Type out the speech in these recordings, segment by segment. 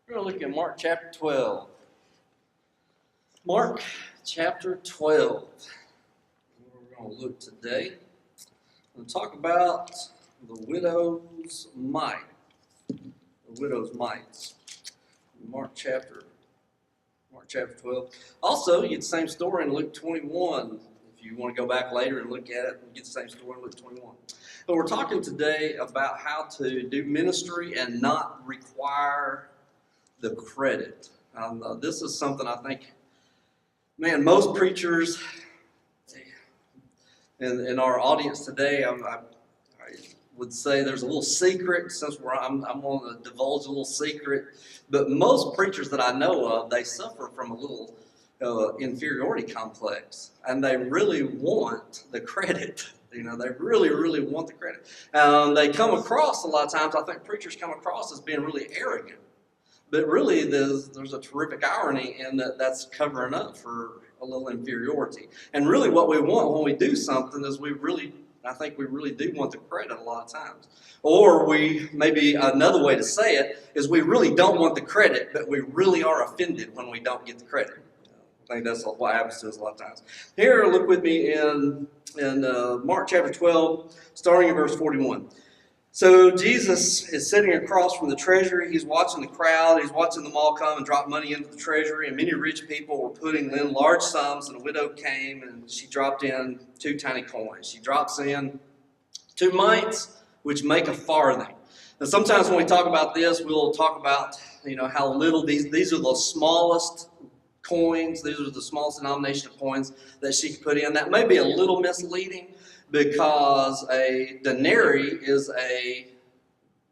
We're going to look at Mark chapter 12. Mark chapter 12. We're going to look today. We're going to talk about the widow's mite. The widow's mites. Mark chapter 12. Also, you get the same story in Luke 21. If you want to go back later and look at it, you get the same story in Luke 21. But we're talking today about how to do ministry and not require the credit. This is something I think, most preachers in our audience today, I would say there's a little secret, since I'm going to divulge a little secret, but most preachers that I know of, they suffer from a little inferiority complex, and they really want the credit. They really, really want the credit. They come across, a lot of times, I think preachers come across as being really arrogant. But really, there's a terrific irony in that's covering up for a little inferiority. And really what we want when we do something is I think we really do want the credit a lot of times. Or maybe another way to say it is we really don't want the credit, but we really are offended when we don't get the credit. I think that's what happens to us a lot of times. Here, look with me in Mark chapter 12, starting in verse 41. So Jesus is sitting across from the treasury. He's watching the crowd. He's watching them all come and drop money into the treasury. And many rich people were putting in large sums. And a widow came and she dropped in 2 tiny coins. She drops in 2 mites, which make a farthing. And sometimes when we talk about this, we'll talk about how little these are the smallest coins. These are the smallest denomination of coins that she could put in. That may be a little misleading, because a denarii is a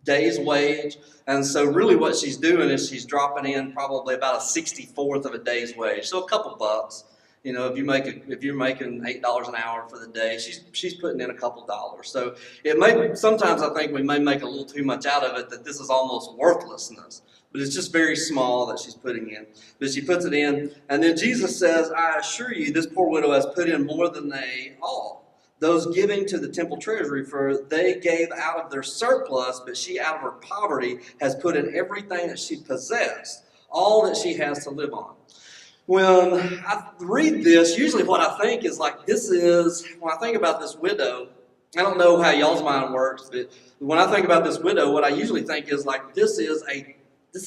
day's wage. And so really what she's doing is she's dropping in probably about a 64th of a day's wage. So a couple bucks. If you're making $8 an hour for the day, she's putting in a couple dollars. So sometimes I think we may make a little too much out of it, that this is almost worthlessness. But it's just very small that she's putting in. But she puts it in. And then Jesus says, I assure you, this poor widow has put in more than they all. Those giving to the temple treasury, for they gave out of their surplus, but she out of her poverty has put in everything that she possessed, all that she has to live on. When I read this, usually what I think is when I think about this widow, I don't know how y'all's mind works, but when I think about this widow, what I usually think is this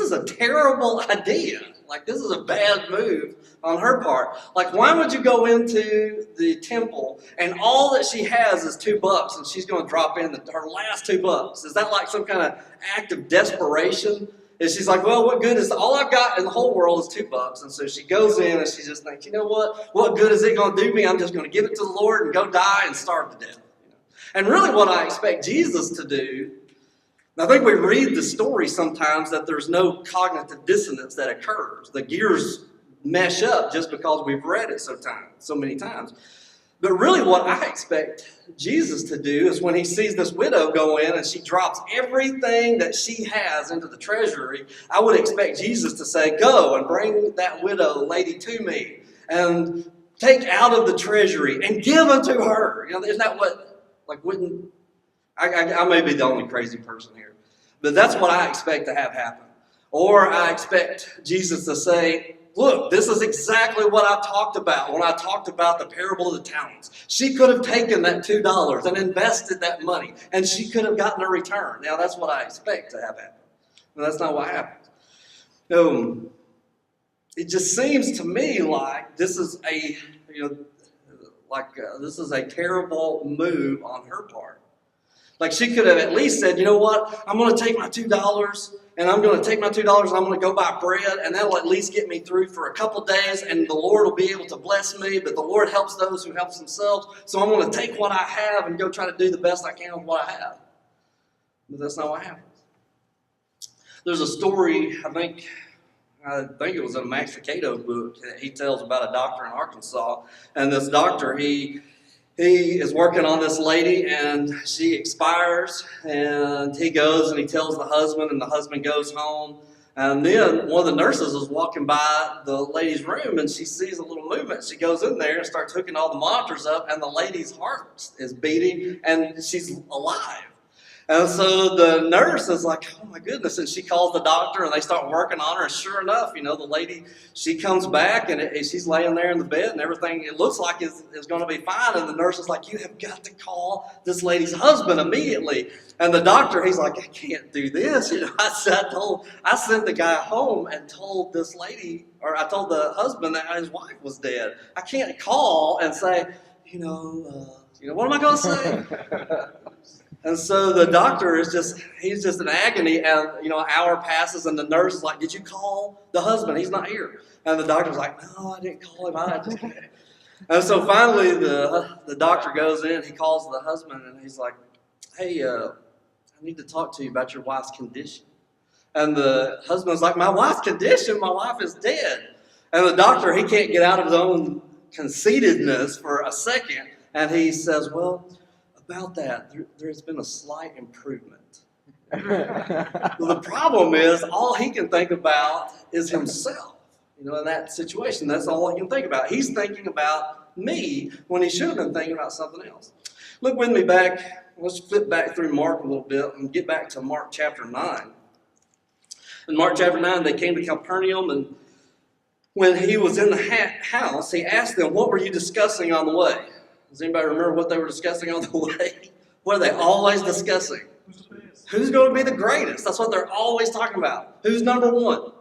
is a terrible idea. This is a bad move on her part. Why would you go into the temple and all that she has is $2 and she's going to drop in her last $2? Is that some kind of act of desperation? And she's like, well, what good is all I've got in the whole world is $2? And so she goes in and she just thinks, you know what? What good is it going to do me? I'm just going to give it to the Lord and go die and starve to death. And really what I expect Jesus to do, I think we read the story sometimes that there's no cognitive dissonance that occurs. The gears mesh up just because we've read it so many times. But really what I expect Jesus to do is when he sees this widow go in and she drops everything that she has into the treasury, I would expect Jesus to say, go and bring that widow lady to me and take out of the treasury and give unto her. Isn't that I may be the only crazy person here, but that's what I expect to have happen. Or I expect Jesus to say, look, this is exactly what I talked about when I talked about the parable of the talents. She could have taken that $2 and invested that money, and she could have gotten a return. Now, that's what I expect to have happen. But that's not what happened. It just seems to me like this is this is a terrible move on her part. She could have at least said, you know what, I'm going to take my $2 and I'm going to go buy bread, and that'll at least get me through for a couple days, and the Lord will be able to bless me, but the Lord helps those who help themselves, so I'm going to take what I have and go try to do the best I can with what I have. But that's not what happens. There's a story, I think it was in a Max Lucado book, that he tells about a doctor in Arkansas, and this doctor, he is working on this lady, and she expires, and he goes and he tells the husband, and the husband goes home. And then one of the nurses is walking by the lady's room, and she sees a little movement. She goes in there and starts hooking all the monitors up, and the lady's heart is beating, and she's alive. And so the nurse is like, oh my goodness. And she calls the doctor and they start working on her. And sure enough, the lady, she comes back and she's laying there in the bed and everything, it looks like is going to be fine. And the nurse is like, you have got to call this lady's husband immediately. And the doctor, he's like, I can't do this. I sent the guy home and told this lady, or I told the husband that his wife was dead. I can't call and say, what am I going to say? And so the doctor he's just in agony, and an hour passes, and the nurse is like, did you call the husband? He's not here. And the doctor's like, no, I didn't call him. I just can't. And so finally the doctor goes in, he calls the husband, and he's like, hey, I need to talk to you about your wife's condition. And the husband's like, my wife's condition? My wife is dead. And the doctor, he can't get out of his own conceitedness for a second, and he says, well, about that, there's been a slight improvement. The problem is, all he can think about is himself. In that situation, that's all he can think about. He's thinking about me when he should have been thinking about something else. Look with me back. Let's flip back through Mark a little bit and get back to Mark chapter 9. In Mark chapter 9, they came to Capernaum, and when he was in the house, he asked them, what were you discussing on the way? Does anybody remember what they were discussing on the way? What are they always discussing? Who's going to be the greatest? That's what they're always talking about. Who's number one?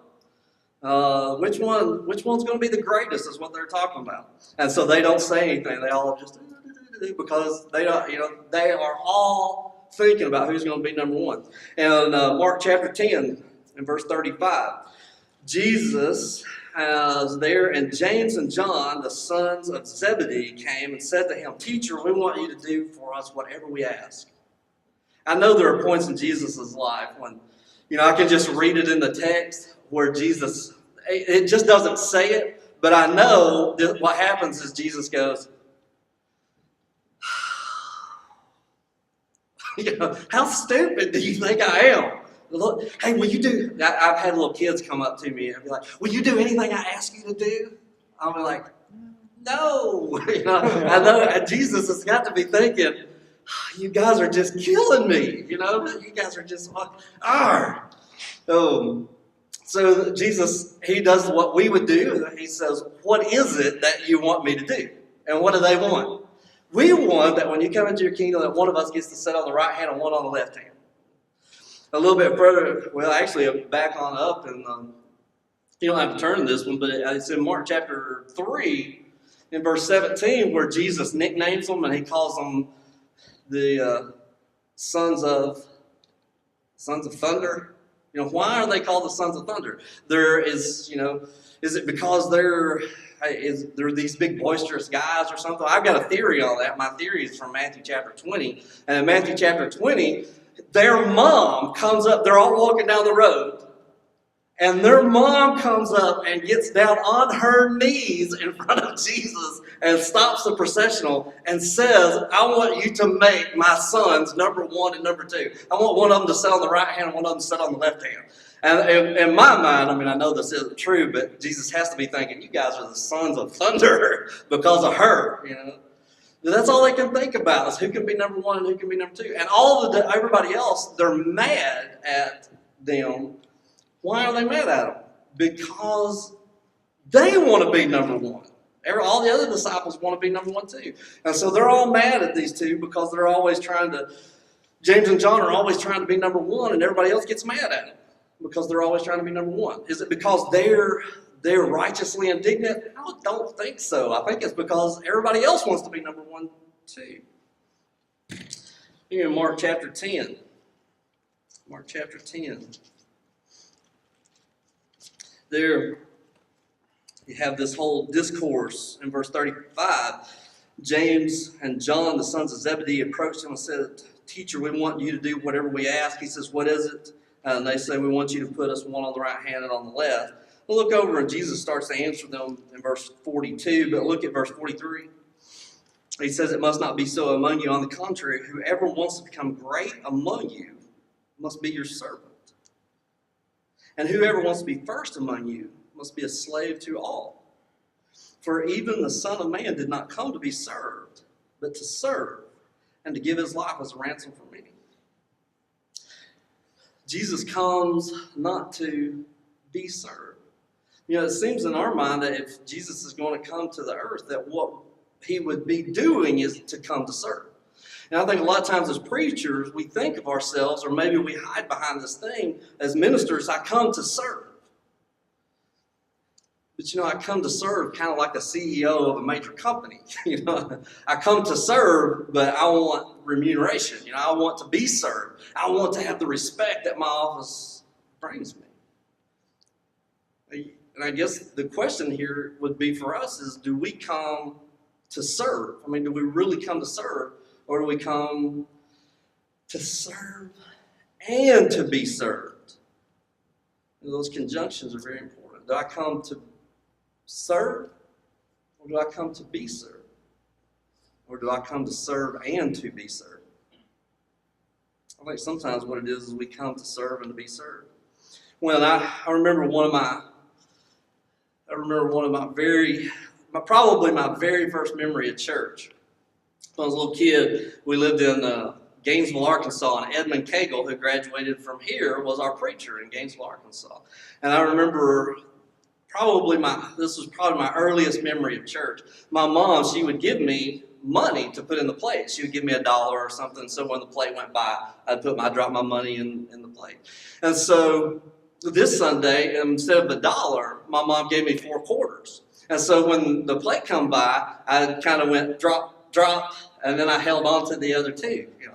Which one's going to be the greatest is what they're talking about. And so they don't say anything. They all just because they don't, they are all thinking about who's going to be number one. And Mark chapter 10 and verse 35, Jesus there, and James and John, the sons of Zebedee, came and said to him, Teacher, we want you to do for us whatever we ask. I know there are points in Jesus' life when, I can just read it in the text where Jesus, it just doesn't say it, but I know that what happens is Jesus goes, how stupid do you think I am? Look, hey, will you do, I've had little kids come up to me and be like, will you do anything I ask you to do? I'll be like, no. I know, and Jesus has got to be thinking, you guys are just killing me. You guys are just, so Jesus, he does what we would do. He says, what is it that you want me to do? And what do they want? We want that when you come into your kingdom, that one of us gets to sit on the right hand and one on the left hand. A little bit further, back on up, and you don't have to turn to this one, but it's in Mark chapter 3, in verse 17, where Jesus nicknames them, and he calls them the sons of thunder. Why are they called the sons of thunder? There is, is it because they're these big boisterous guys or something? I've got a theory on that. My theory is from Matthew chapter 20, and in Matthew chapter 20. Their mom comes up, they're all walking down the road, and their mom comes up and gets down on her knees in front of Jesus and stops the processional and says, I want you to make my sons number one and number two. I want one of them to sit on the right hand and one of them to sit on the left hand. And in my mind, I know this isn't true, but Jesus has to be thinking, you guys are the sons of thunder because of her, That's all they can think about is who can be number one and who can be number two. And everybody else, they're mad at them. Why are they mad at them? Because they want to be number one. All the other disciples want to be number one too. And so they're all mad at these two because they're always James and John are always trying to be number one, and everybody else gets mad at them because they're always trying to be number one. Is it because they're righteously indignant? I don't think so. I think it's because everybody else wants to be number one too. Here in Mark chapter 10. Mark chapter 10. There you have this whole discourse in verse 35. James and John, the sons of Zebedee, approached him and said, Teacher, we want you to do whatever we ask. He says, what is it? And they say, we want you to put us one on the right hand and on the left. We'll look over and Jesus starts to answer them in verse 42, but look at verse 43. He says, it must not be so among you. On the contrary, whoever wants to become great among you must be your servant. And whoever wants to be first among you must be a slave to all. For even the Son of Man did not come to be served, but to serve, and to give his life as a ransom for many. Jesus comes not to be served. You know, it seems in our mind that if Jesus is going to come to the earth, that what he would be doing is to come to serve. And I think a lot of times as preachers, we think of ourselves, or maybe we hide behind this thing as ministers, I come to serve. But, you know, I come to serve kind of like a CEO of a major company. You know, I come to serve, but I want remuneration. You know, I want to be served. I want to have the respect that my office brings me. And I guess the question here would be for us is, do we come to serve? I mean, do we really come to serve? Or do we come to serve and to be served? And those conjunctions are very important. Do I come to serve, or do I come to be served? Or do I come to serve and to be served? I think sometimes what it is we come to serve and to be served. Well, I remember probably my very first memory of church. When I was a little kid, we lived in Gainesville, Arkansas, and Edmund Cagle, who graduated from here, was our preacher in Gainesville, Arkansas. And I remember this was probably my earliest memory of church. My mom, she would give me money to put in the plate. She would give me $1 or something, so when the plate went by, I'd drop my money in the plate. And so this Sunday, instead of $1, my mom gave me 4 quarters. And so when the plate come by, I kind of went drop, and then I held on to the other 2, you know.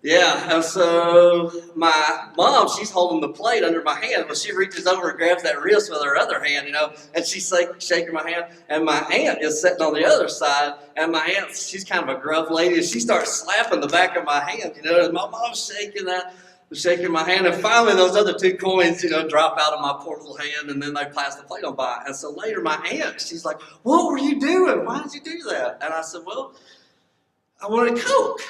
Yeah, and so my mom, she's holding the plate under my hand, but she reaches over and grabs that wrist with her other hand, you know, and she's shaking my hand. And my aunt is sitting on the other side, and my aunt, she's kind of a gruff lady, and she starts slapping the back of my hand, you know, and my mom's shaking my hand, and finally those other 2 coins, you know, drop out of my poor little hand, and then they pass the plate on by. And so later my aunt, she's like, "What were you doing? Why did you do that?" And I said, "Well, I wanted a Coke,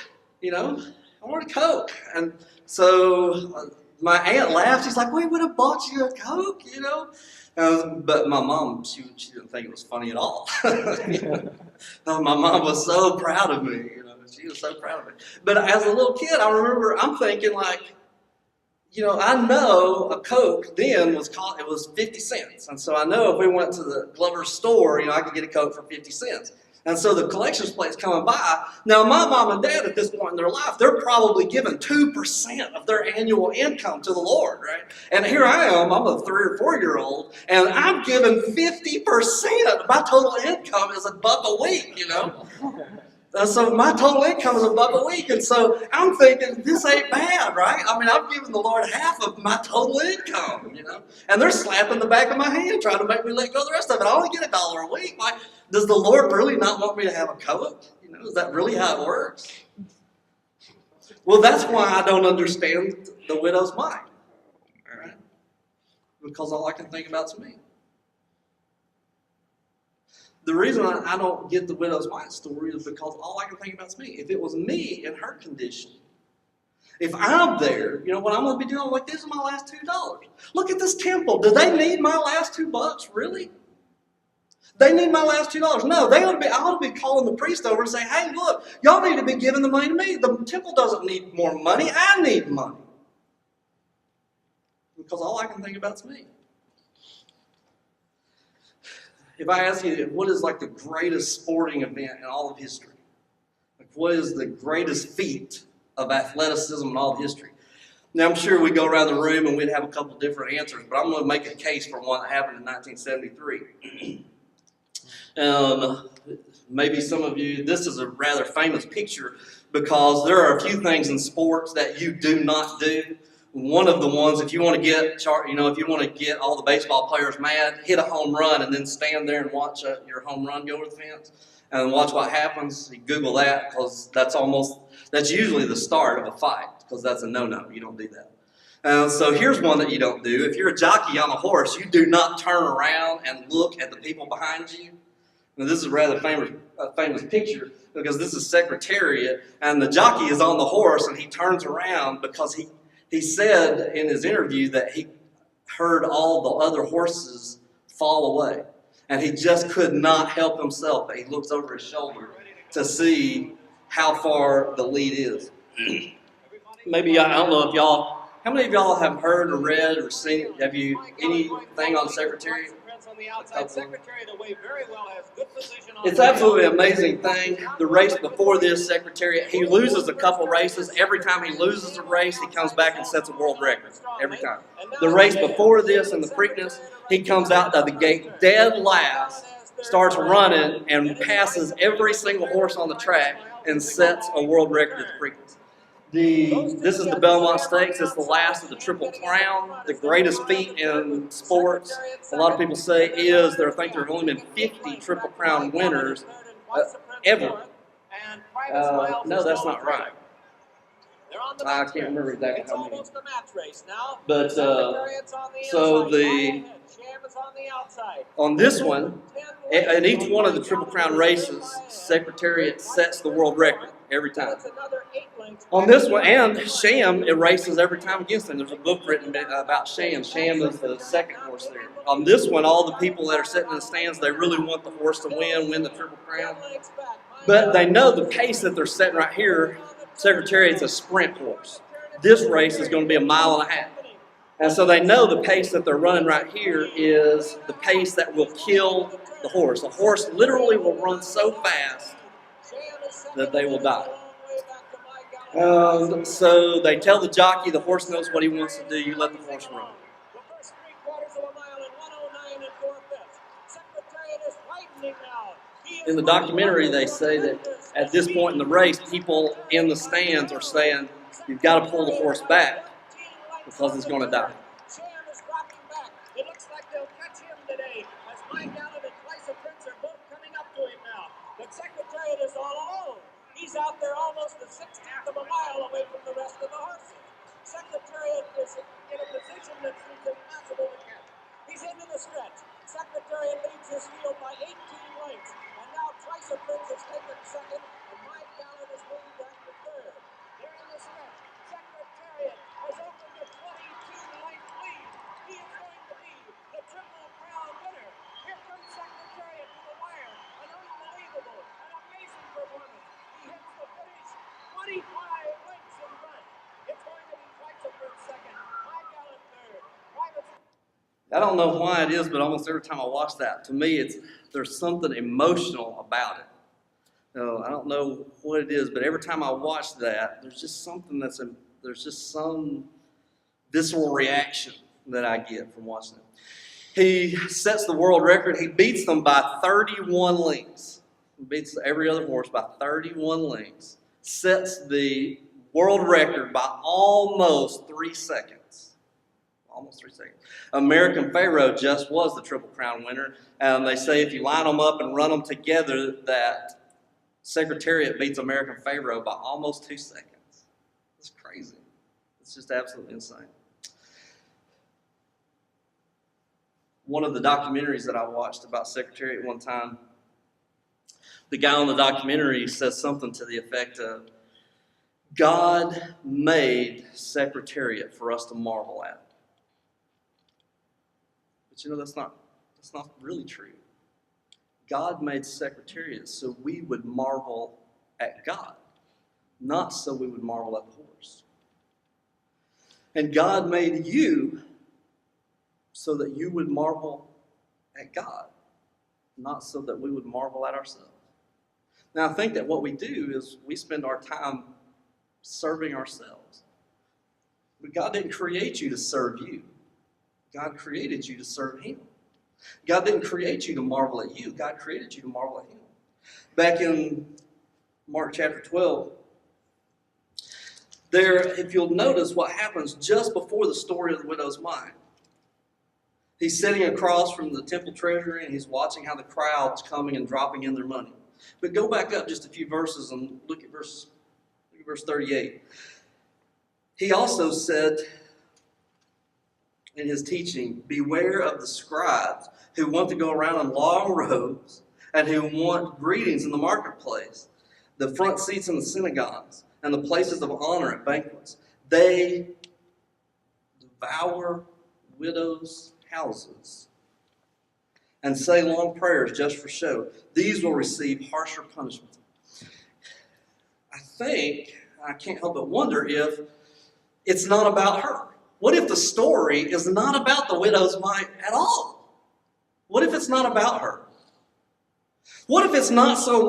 you know. I wanted a Coke." And so my aunt laughed. She's like, "We would have bought you a Coke, you know." But my mom, she didn't think it was funny at all. My mom was so proud of me, you know. She was so proud of me. But as a little kid, I remember I'm thinking like, you know, I know a Coke then it was 50 cents. And so I know if we went to the Glover's store, you know, I could get a Coke for 50 cents. And so the collections plate's coming by. Now, my mom and dad at this point in their life, they're probably giving 2% of their annual income to the Lord, right? And here I am, I'm a 3 or 4-year-old, and I'm giving 50% of my total income is $1 a week, you know? So my total income is $1 a week. And so I'm thinking, this ain't bad, right? I mean, I'm giving the Lord half of my total income, you know? And they're slapping the back of my hand, trying to make me let go of the rest of it. I only get $1 a week. Like, does the Lord really not want me to have a Coke? You know, is that really how it works? Well, that's why I don't understand the widow's mite. All right? Because all I can think about is me. The reason I don't get the widow's mite story is because all I can think about is me. If it was me in her condition, if I'm there, you know, what I'm going to be doing, like, this is my last $2. Look at this temple. Do they need my last $2, really? They need my last $2. No, I ought to be calling the priest over and say, "Hey, look, y'all need to be giving the money to me. The temple doesn't need more money. I need money." Because all I can think about is me. If I ask you, what is like the greatest sporting event in all of history? Like, what is the greatest feat of athleticism in all of history? Now, I'm sure we go around the room and we'd have a couple different answers, but I'm going to make a case for one that happened in 1973. Maybe some of you, this is a rather famous picture because there are a few things in sports that you do not do. One of the ones, if you want to get all the baseball players mad, hit a home run and then stand there and watch your home run go over the fence and watch what happens. You Google that because that's usually the start of a fight because that's a no-no. You don't do that. So here's one that you don't do. If you're a jockey on a horse, you do not turn around and look at the people behind you. Now, this is a rather famous picture because this is Secretariat, and the jockey is on the horse, and he turns around because he said in his interview that he heard all the other horses fall away, and he just could not help himself. He looks over his shoulder to see how far the lead is. Maybe, I don't know if y'all How many of y'all have heard or read or seen? Have you anything on Secretariat? It's absolutely an amazing thing. The race before this, Secretariat, he loses a couple races. Every time he loses a race, he comes back and sets a world record. Every time. The race before this and the Preakness, he comes out of the gate dead last, starts running, and passes every single horse on the track and sets a world record at the Preakness. This is the Belmont Stakes. It's the last of the Triple Crown, the greatest feat in sports. A lot of people say there have only been 50 Triple Crown winners ever. No, that's not right. I can't remember exactly how many. But on this one, in each one of the Triple Crown races, Secretariat sets the world record every time. On this one, and Sham, it races every time against him. There's a book written about Sham. Sham is the second horse there. On this one, all the people that are sitting in the stands, they really want the horse to win the Triple Crown. But they know the pace that they're setting right here. Secretariat's a sprint horse. This race is going to be 1.5 miles. And so they know the pace that they're running right here is the pace that will kill the horse. The horse literally will run so fast that they will die. So they tell the jockey the horse knows what he wants to do. You let the horse run. In the documentary, they say that at this point in the race, people in the stands are saying, you've got to pull the horse back because it's going to die. It looks like they'll catch him today as Mike Allen and Twice a Prince are both coming up to him now. But Secretariat is all alone. He's out there almost a 1/16 of a mile away from the rest of the horses. Secretariat is in a position that seems impossible to catch. He's into the stretch. Secretariat leads his field by 18 lengths. And now Twice a Prince has taken second, and Mike Allen is moving back to third. They're in the stretch. Secretariat has opened a 22-length lead. He is going to be the Triple Crown winner. Here comes Secretariat to the wire. An unbelievable, an amazing performance. He hits the finish 25 lengths in front. It's going to be Twice a Prince second. Mike Allen third. I don't know why it is, but almost every time I watch that, to me, there's something emotional about it. I don't know what it is, but every time I watch that, there's just something there's just some visceral reaction that I get from watching it. He sets the world record. He beats them by 31 lengths. He beats every other horse by 31 lengths. Sets the world record by almost 3 seconds. Almost 3 seconds. American Pharaoh just was the Triple Crown winner. They say if you line them up and run them together, that Secretariat beats American Pharaoh by almost 2 seconds. It's crazy. It's just absolutely insane. One of the documentaries that I watched about Secretariat one time, the guy on the documentary says something to the effect of, God made Secretariat for us to marvel at. But that's not really true. God made Secretariat so we would marvel at God, not so we would marvel at the horse. And God made you so that you would marvel at God, not so that we would marvel at ourselves. Now, I think that what we do is we spend our time serving ourselves. But God didn't create you to serve you. God created you to serve Him. God didn't create you to marvel at you. God created you to marvel at Him. Back in Mark chapter 12, there, if you'll notice what happens just before the story of the widow's mite. He's sitting across from the temple treasury and he's watching how the crowd's coming and dropping in their money. But go back up just a few verses and look at verse 38. He also said in his teaching, beware of the scribes who want to go around in long robes and who want greetings in the marketplace, the front seats in the synagogues, and the places of honor at banquets. They devour widows' houses and say long prayers just for show. These will receive harsher punishment. I can't help but wonder if it's not about her. What if the story is not about the widow's mite at all? What if it's not about her? What if it's not so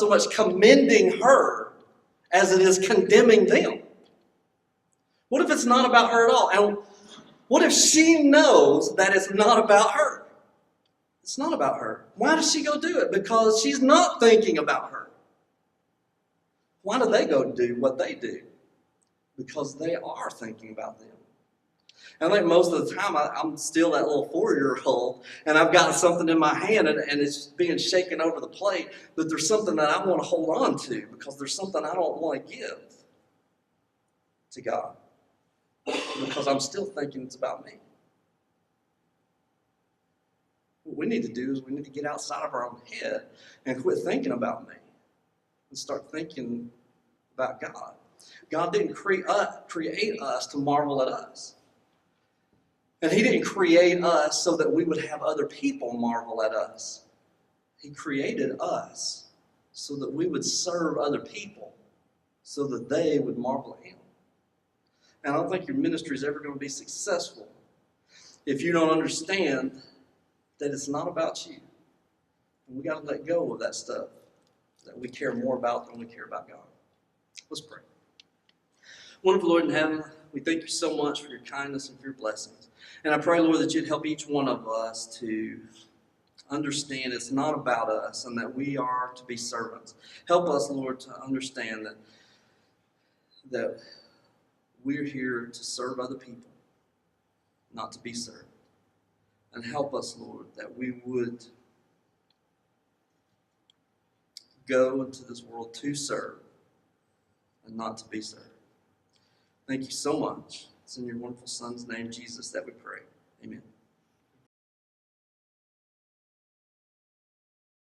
much commending her as it is condemning them? What if it's not about her at all? And what if she knows that it's not about her? It's not about her. Why does she go do it? Because she's not thinking about her. Why do they go do what they do? Because they are thinking about them. I think most of the time I'm still that little 4-year-old, and I've got something in my hand and it's being shaken over the plate, but there's something that I want to hold on to because there's something I don't want to give to God because I'm still thinking it's about me. What we need to do is we need to get outside of our own head and quit thinking about me and start thinking about God. God didn't create us to marvel at us. And he didn't create us so that we would have other people marvel at us. He created us so that we would serve other people so that they would marvel at him. And I don't think your ministry is ever going to be successful if you don't understand that it's not about you. And we got to let go of that stuff that we care more about than we care about God. Let's pray. Wonderful Lord in heaven, we thank you so much for your kindness and for your blessings. And I pray, Lord, that you'd help each one of us to understand it's not about us and that we are to be servants. Help us, Lord, to understand that we're here to serve other people, not to be served. And help us, Lord, that we would go into this world to serve and not to be served. Thank you so much. It's in your wonderful Son's name, Jesus, that we pray. Amen.